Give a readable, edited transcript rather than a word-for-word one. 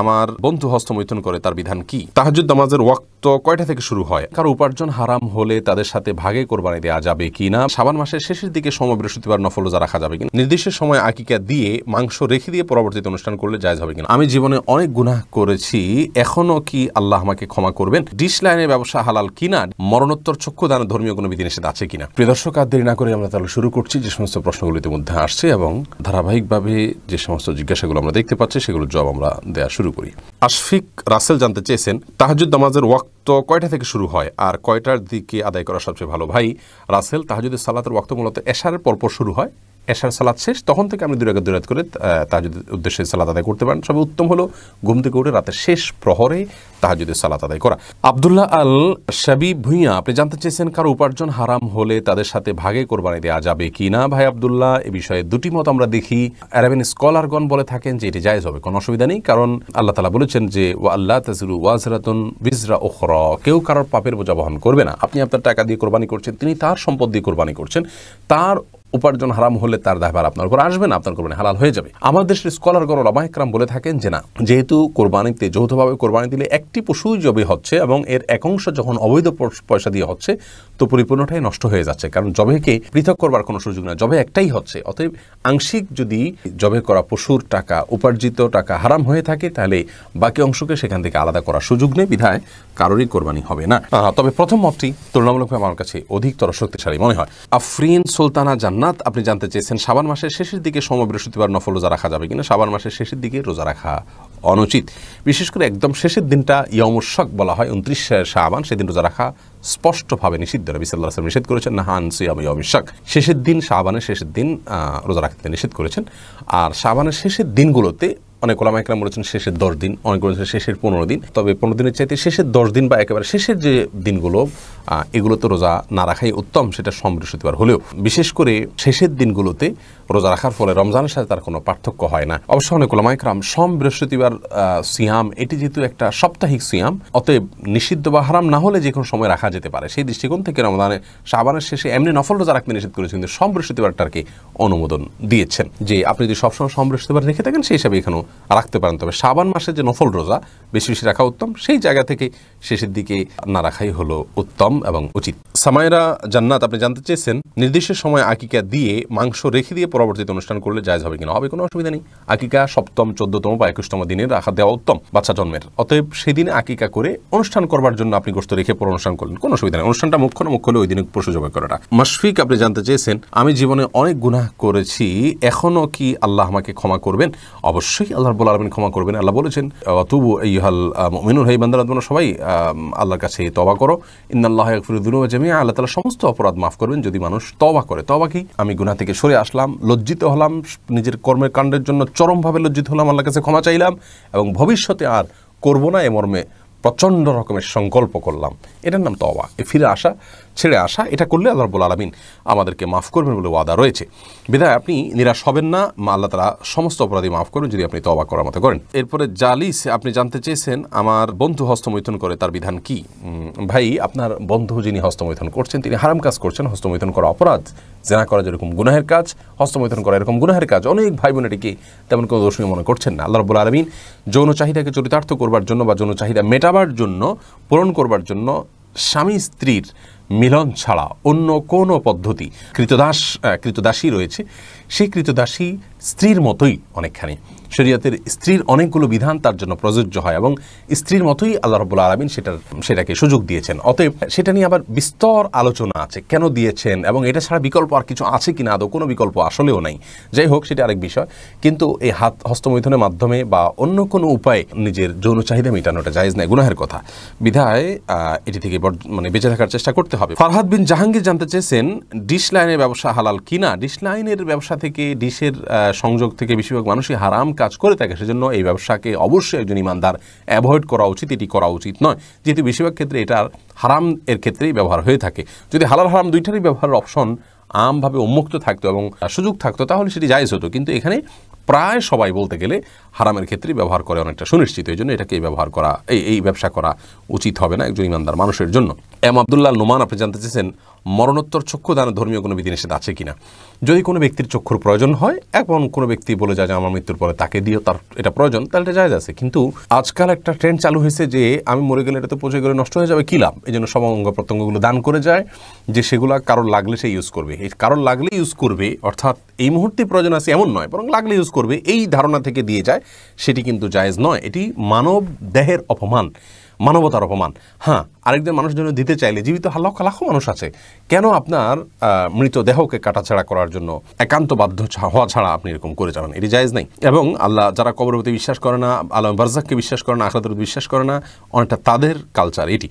আমার বন্ধু হস্তমৈথুন করে তার বিধান কি? তাহাজ্জুদ নামাজের ওয়াক্ত কয়টা থেকে শুরু হয়? কারো উপার্জন হারাম হলে তাদের সাথে ভাগে কোরবানি দেওয়া যাবে কিনা? শাবান মাসের শেষের দিকে সোম বৃহস্পতিবার নফল রোজা রাখা যাবে কিনা? নির্দিষ্ট সময় আকিকা দিয়ে মাংস রেখে দিয়ে পরবর্তীতে অনুষ্ঠান করলে জায়েজ হবে কিনা? আমি জীবনে অনেক গুনাহ করেছি, এখনো কি আল্লাহ আমাকে ক্ষমা করবেন? ডিশ লাইনের ব্যবসা হালাল কিনা? মরণোত্তর চক্ষুদানের ধর্মীয় কোনো বিধিনিষেধ আছে কিনা? প্রিয় দর্শক, আর দেরি না করে আমরা তাহলে শুরু করছি। যে সমস্ত প্রশ্নগুলো ইতিমধ্যে আসছে এবং ধারাবাহিকভাবে যে সমস্ত জিজ্ঞাসাগুলো আমরা দেখতে পাচ্ছি সেগুলোর জবাব আমরা দেওয়া শুরু করি। আশফিক রাসেল জানতে চেয়েছেন, তাহাজ্জুদ নামাজের ওয়াক্ত কয়টা থেকে শুরু হয় আর কয়টার দিকে আদায় করা সবচেয়ে ভালো? ভাই রাসেল, তাহাজ্জুদের সালাতের ওয়াক্ত মূলত এশারের পরপর শুরু হয়, এশার সালাত শেষ, তখন থেকে আপনি 2 রাকাত 2 রাকাত করে তাহাজ্জুদের উদ্দেশ্যে সালাত আদায় করতে পারেন। সবে উত্তম হলো ঘুম থেকে উঠে রাতের শেষ প্রহরে তাহাজ্জুদের সালাত আদায় করা। আব্দুল্লাহ আল শাবিব ভুঁইয়া আপনি জানতে চেয়েছেন, কারো উপার্জন হারাম হলে তাদের সাথে ভাগে কোরবানি দেওয়া যাবে কিনা? ভাই আব্দুল্লাহ, এ বিষয়ে দুটি মত আমরা দেখি। আরাবিয়ান স্কলারগণ বলে থাকেন যে এটি জায়েজ হবে, কোনো অসুবিধা নেই, কারণ আল্লাহ তাআলা বলেছেন যে ওয়া আল্লাহ তাজিরু ওয়াজরাতুন বিজরা উখরা, কেউ কারোর পাপের বোঝা বহন করবে না। আপনি আপনার টাকা দিয়ে কোরবানি করছেন, তিনি তার সম্পদ দিয়ে কোরবানি করছেন, তার উপার্জন হারাম হলে তার দায়ভার আপনার উপর আসবে না, আপনার কোরবানি হালাল হয়ে যাবে। আমাদের দেশের স্কলারগণ ওলামা ইকরাম বলে থাকেন যে না, যেহেতু কোরবানিতে যৌথভাবে কোরবানি দিলে একটি পশুই জবে হচ্ছে এবং এর এক অংশ যখন অবৈধ পয়সা দিয়ে হচ্ছে তো পরিপূর্ণটাই নষ্ট হয়ে যাচ্ছে, কারণ জবেকে পৃথক করবার কোনো সুযোগ না, জবে একটাই হচ্ছে। অতএব আংশিক যদি জবে করা পশুর টাকা, উপার্জিত টাকা হারাম হয়ে থাকে, তাহলে বাকি অংশকে সেখান থেকে আলাদা করার সুযোগ নেই, বিধায় কারোরই কোরবানি হবে না। তবে প্রথম মতটি তুলনামূলকভাবে আমার কাছে অধিকতর শক্তিশালী মনে হয়। আফরিন সুলতানা জান্নাত আপনি জানতে চেয়েছেন, শাবান মাসের শেষের দিকে সোম বৃহস্পতিবার নফল রোজা রাখা যাবে কিনা? শাবান মাসের শেষের দিকে রোজা রাখা অনুচিত, বিশেষ করে একদম শেষের দিনটা ইয়ামুশ শক বলা হয়, 29 শাবান, সেদিন রোজা রাখা স্পষ্টভাবে নিষিদ্ধ। নবী সাল্লাল্লাহু আলাইহি ওয়াসাল্লাম নিষেধ করেছেন নাহান সিয়াম ইয়ামুশ শক, শেষের দিন, শাবানের শেষের দিন রোজা রাখতে নিষেধ করেছেন। আর শাবানের শেষের দিনগুলোতে অনেক ওলামা ইকরাম বলেছেন শেষের 10 দিন, অনেক বলেছেন শেষের 15 দিন। তবে 15 দিনের চাইতে শেষের 10 দিন বা একেবারে শেষের যে দিনগুলো, এগুলোতে রোজা না রাখাই উত্তম, সেটা সোম বৃহস্পতিবার হলেও। বিশেষ করে শেষের দিনগুলোতে রোজা রাখার ফলে রমজানের সাথে তার কোনো পার্থক্য হয় না। অবশ্য অনেক ওলামা ইকরাম সোম বৃহস্পতিবার সিয়াম, এটি যেহেতু একটা সাপ্তাহিক সিয়াম, অতএব নিষিদ্ধ বা হারাম না হলে যে কোনো সময় রাখা যেতে পারে, সেই দৃষ্টিকোণ থেকে রমজানে শাবানের শেষে এমনি নফল রোজা রাখতে নিষেধ করেছেন, কিন্তু সোম বৃহস্পতিবারটাকে অনুমোদন দিয়েছেন যে আপনি যদি সবসময় সোম বৃহস্পতিবার রেখে থাকেন সেই হিসাবে এখানেও রাখতে পারেন। তবে শাবান মাসে যে নফল রোজা বেশি বেশি রাখা উত্তম, সেই জায়গা থেকে শেষের দিকে না রাখাই হলো উত্তম এবং উচিত। সামাইরা জান্নাত আপনি জানতে চেয়েছেন, নির্দিষ্ট সময় আকিকা দিয়ে মাংস রেখে দিয়ে পরবর্তীতে অনুষ্ঠান করলে জায়েজ হবে কিনা? হবে, কোনো অসুবিধা নেই। আকিকা 7ম, 14তম বা 21তম দিনে রাখা দেওয়া উত্তম বাচ্চা জন্মের। অতএব সেদিনে আকিকা করে অনুষ্ঠান করবার জন্য আপনি গোশত রেখে পর অনুষ্ঠান করলেন, কোনো অসুবিধা নেই। অনুষ্ঠানটা মুখ্য না মুখ্য হলে ওই দিনে পশু জবাই করাটা। মাশফিক আপনি জানতে চেয়েছেন, আমি জীবনে অনেক গুনাহ করেছি, এখনো কি আল্লাহ আমাকে ক্ষমা করবেন? অবশ্যই আল্লাহ রাব্বুল আলামিন ক্ষমা করবেন। আল্লাহ বলেছেন ওয়াতুবু আইয়ুহাল মুমিনুন, হে বান্দারা তোমরা সবাই আল্লাহর কাছে তওবা করো, ইন্নাল্লাহা ইয়াগফিরু যুনুবা জামিআ, আল্লাহ তাআলা সমস্ত অপরাধ মাফ করবেন যদি মানুষ তওবা করে। তওবা কি? আমি গুনাহ থেকে সরে আসলাম, লজ্জিত হলাম, নিজের কর্মের কাণ্ডের জন্য চরমভাবে লজ্জিত হলাম, আল্লাহর কাছে ক্ষমা চাইলাম এবং ভবিষ্যতে আর করব না এ মর্মে প্রচণ্ড রকমের সংকল্প করলাম, এটার নাম তওবা। ফিরে আসা, ছেড়ে আসা, এটা করলে আল্লাহ রাব্বুল আলামিন আমাদেরকে মাফ করবেন বলে ওয়াদা রয়েছে। বিধায় আপনি নিরাশ হবেন না, আল্লাহ তাআলা সমস্ত অপরাধী মাফ করবেন যদি আপনি তওবা করার মতো করেন। এরপরে জালিস আপনি জানতে চেয়েছেন, আমার বন্ধু হস্তমৈথুন করে তার বিধান কি? ভাই, আপনার বন্ধু যিনি হস্তমৈথুন করছেন তিনি হারাম কাজ করছেন। হস্তমৈথুন করা অপরাধ, জেনা করা যেরকম গুনাহের কাজ, হস্তমৈথুন করা এরকম গুনাহের কাজ। অনেক ভাই বোন এটিকে তেমন কোনো দোষণীয় মনে করছেন না। আল্লাহ রাব্বুল আলামিন যৌন চাহিদাকে চরিতার্থ করবার জন্য বা যৌন চাহিদা মেটাবার জন্য, পূরণ করবার জন্য স্বামী স্ত্রীর মিলন ছাড়া অন্য কোনো পদ্ধতি, কৃতদাসী রয়েছে, সেই কৃতদাসী স্ত্রীর মতোই অনেকখানি। শরীয়তের স্ত্রীর অনেকগুলো বিধান তার জন্য প্রযোজ্য হয় এবং স্ত্রীর মতোই আল্লাহ রাব্বুল আলামিন সেটাকে সুযোগ দিয়েছেন। অতএব সেটা নিয়ে আবার বিস্তর আলোচনা আছে, কেন দিয়েছেন এবং এটা ছাড়া বিকল্প আর কিছু আছে কিনা, আদৌ কোনো বিকল্প আসলেও নাই। যাই হোক, সেটা আরেক বিষয়। কিন্তু এই হস্তমৈথুনের মাধ্যমে বা অন্য কোনো উপায়ে নিজের যৌন চাহিদা মেটানোটা জায়েজ নাই, গুনাহের কথা। বিধায় এটি থেকে বেঁচে থাকার চেষ্টা করতে হবে। ফারহাদ বিন জাহাঙ্গীর জানতে চেয়েছেন, ডিশ লাইনের ব্যবসা হালাল কিনা? ডিশ লাইনের ব্যবসা থেকে, ডিশের সংযোগ থেকে বেশিরভাগ মানুষই হারাম কাজ করে থাকে, সেজন্য এই ব্যবসাকে অবশ্যই একজন ইমানদার অ্যাভয়েড করা উচিত, এটি করা উচিত নয়, যেহেতু বেশিরভাগ ক্ষেত্রে এটার হারাম এর ক্ষেত্রেই ব্যবহার হয়ে থাকে। যদি হালাল হারাম দুইটারই ব্যবহারের অপশন আমভাবে উন্মুক্ত থাকতো এবং সুযোগ থাকতো তাহলে সেটি জায়েজ হতো, কিন্তু এখানে প্রায় সবাই বলতে গেলে হারামের ক্ষেত্রে ব্যবহার করে অনেকটা সুনিশ্চিত। এই জন্য এটাকে ব্যবহার করা এই ব্যবসা করা উচিত হবে না একজন ইমানদার মানুষের জন্য। আব্দুল্লাহ নোমান আপনি জানতে চেয়েছেন মরণোত্তর চক্ষু দানের ধর্মীয় কোনো বিধিনিষেধ আছে কিনা। যদি কোনো ব্যক্তির চক্ষুর প্রয়োজন হয় এবং কোনো ব্যক্তি বলে যায় যে আমার মৃত্যুর পরে তাকে দিও, তার এটা প্রয়োজন, তাহলে এটা জায়েজ আছে। কিন্তু আজকাল একটা ট্রেন্ড চালু হয়েছে যে আমি মরে গেলে এটা তো পচে গেলে নষ্ট হয়ে যাবে, কী লাভ, এই জন্য সব অঙ্গ প্রত্যঙ্গগুলো দান করে যায় যে সেগুলা কারোর লাগলে সে ইউজ করবে। এই কারোর লাগলে ইউজ করবে অর্থাৎ এই মুহূর্তে প্রয়োজন আছে এমন নয়, বরং লাগলে ইউজ করবে এই ধারণা থেকে দিয়ে যায়, সেটি কিন্তু জায়েজ নয়। এটি মানব দেহের অপমান, মানবতার অপমান। হ্যাঁ, আরেকজন মানুষের জন্য দিতে চাইলে, জীবিত লাখ লাখ মানুষ আছে, কেন আপনার মৃতদেহকে কাটাছাড়া করার জন্য একান্ত বাধ্য হওয়া ছাড়া আপনি এরকম করে যাবেন, এটি জায়েজ নাই। এবং আল্লাহ যারা কবরের প্রতি বিশ্বাস করে না, আলম বারজাককে বিশ্বাস করে না, আখিরাতের প্রতি বিশ্বাস করে না, অনেকটা তাদের কালচার এটি।